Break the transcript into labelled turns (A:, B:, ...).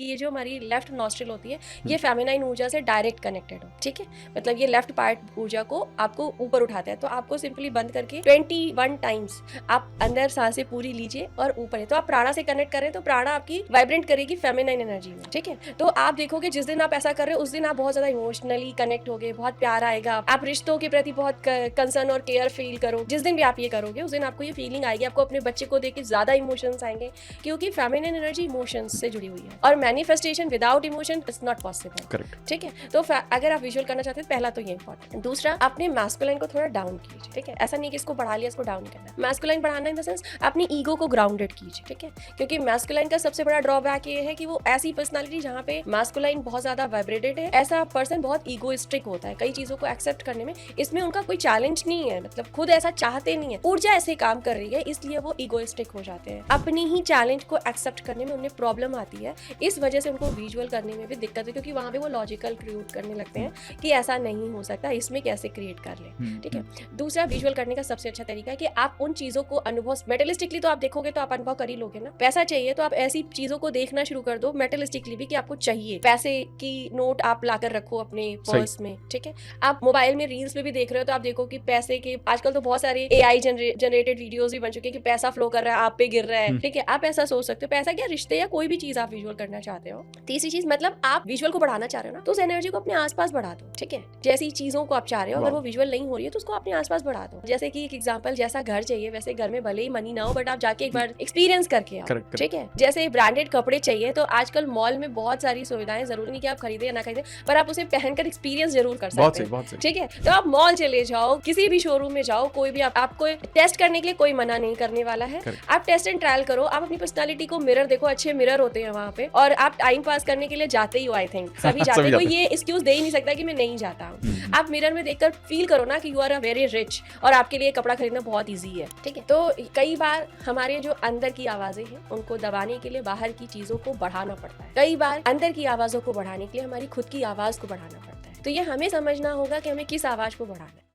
A: ये जो हमारी लेफ्ट नॉस्ट्रिल होती है ये फेमिनाइन ऊर्जा से डायरेक्ट कनेक्टेड हो, ठीक है। मतलब ये लेफ्ट पार्ट ऊर्जा को आपको ऊपर उठाता है। तो आपको सिंपली बंद करके 21 टाइम्स आप अंदर सांसें पूरी लीजिए और ऊपर है। तो आप प्राणा से कनेक्ट करें तो प्राणा आपकी वाइब्रेट करेगी फेमिनाइन एनर्जी में, ठीक है। तो आप देखोगे जिस दिन आप ऐसा कर रहे हो उस दिन आप बहुत ज्यादा इमोशनली कनेक्ट होगे, बहुत प्यार आएगा, आप रिश्तों के प्रति बहुत कंसर्न और केयर फील करो। जिस दिन भी आप ये करोगे उस दिन आपको ये फीलिंग आएगी, आपको अपने बच्चे को देख के ज्यादा इमोशंस आएंगे, क्योंकि फेमिनिन एनर्जी इमोशंस से जुड़ी हुई है और manifestation without emotion is not possible, ठीक है। तो अगर आप विजुअल करना चाहते हैं पहला तो ये इंपॉर्टेंट। दूसरा, अपने मैस्कुलाइन को थोड़ा डाउन कीजिए, ठीक है। ऐसा नहीं कि इसको बढ़ा लिया इसको डाउन करना। मैस्कुलाइन बढ़ाना इन द सेंस अपनी ईगो को ग्राउंडेड कीजिए, ठीक है। क्योंकि मैस्कुलाइन का सबसे बड़ा ड्रॉबैक ये है कि वो ऐसी पर्सनालिटी जहाँ पे मैस्कुलाइन बहुत ज्यादा वाइब्रेटेड है, ऐसा पर्सन बहुत ईगोइस्टिक होता है कई चीजों को एक्सेप्ट करने में। इसमें उनका कोई चैलेंज नहीं है, मतलब खुद ऐसा चाहते नहीं है, ऊर्जा ऐसे काम कर रही है इसलिए वो ईगोइस्टिक हो जाते हैं। अपनी ही चैलेंज को एक्सेप्ट करने में उन्हें प्रॉब्लम आती है, इस वजह से उनको विजुअल करने में भी दिक्कत है, क्योंकि वहां पे वो लॉजिकल क्रिएट करने लगते हैं कि ऐसा नहीं हो सकता, इसमें कैसे क्रिएट कर ले, ठीक है। दूसरा, विजुअल करने का सबसे अच्छा तरीका है कि आप उन चीजों को अनुभव, मेटलिस्टिकली तो आप देखोगे तो आप अनुभव कर ही लोगे ना। पैसा चाहिए तो आप ऐसी चीजों को देखना शुरू कर दो मेटलिस्टिकली भी कि आपको चाहिए। पैसे की नोट आप लाकर रखो अपने पर्स में, ठीक है। आप मोबाइल में रील्स में भी देख रहे हो तो आप देखो कि पैसे के आजकल तो बहुत सारे AI जनरेटेड वीडियोस भी बन चुके हैं कि पैसा फ्लो कर रहा है, आप पे गिर रहा है, ठीक है। आप ऐसा सोच सकते हो, पैसा क्या, रिश्ते या कोई भी चीज आप विजुअल करना चाहते हो। तीसरी चीज, मतलब आप विजुअल को बढ़ाना चाह रहे हो ना तो उस एनर्जी को अपने आसपास बढ़ा दो, ठीक है। जैसी चीजों को आप चाह रहे हो अगर वो विजुअल नहीं हो रही है तो उसको अपने आसपास बढ़ा दो। जैसे कि एक एग्जांपल, जैसा घर चाहिए वैसे घर में भले ही मनी ना हो बट आप जाके एक बार एक्सपीरियंस करके आओ, ठीक है। जैसे ब्रांडेड कपड़े चाहिए तो आजकल मॉल में बहुत सारी सुविधाएं, जरूरी नहीं कि आप खरीदे या ना खरीदे, पर आप उसे पहनकर एक्सपीरियंस जरूर कर सकते हैं, ठीक है। तो आप मॉल चले जाओ, किसी भी शोरूम में जाओ, कोई भी आपको टेस्ट करने के लिए कोई मना नहीं करने वाला है। आप टेस्ट एंड ट्रायल करो, आप अपनी पर्सनालिटी को मिरर देखो, अच्छे मिरर होते हैं वहाँ पे, और आप टाइम पास करने के लिए जाते ही हो, आई थिंक सभी जाते हैं, कोई ये एक्सक्यूज दे ही नहीं सकता कि मैं नहीं जाता हूँ। आप मिरर में देखकर फील करो ना कि you are a very rich और आपके लिए कपड़ा खरीदना बहुत ईजी है, ठीक है। तो कई बार हमारे जो अंदर की आवाजें हैं उनको दबाने के लिए बाहर की चीजों को बढ़ाना पड़ता है, कई बार अंदर की आवाजों को बढ़ाने के लिए हमारी खुद की आवाज को बढ़ाना पड़ता है। तो ये हमें समझना होगा कि हमें किस आवाज को बढ़ाना है।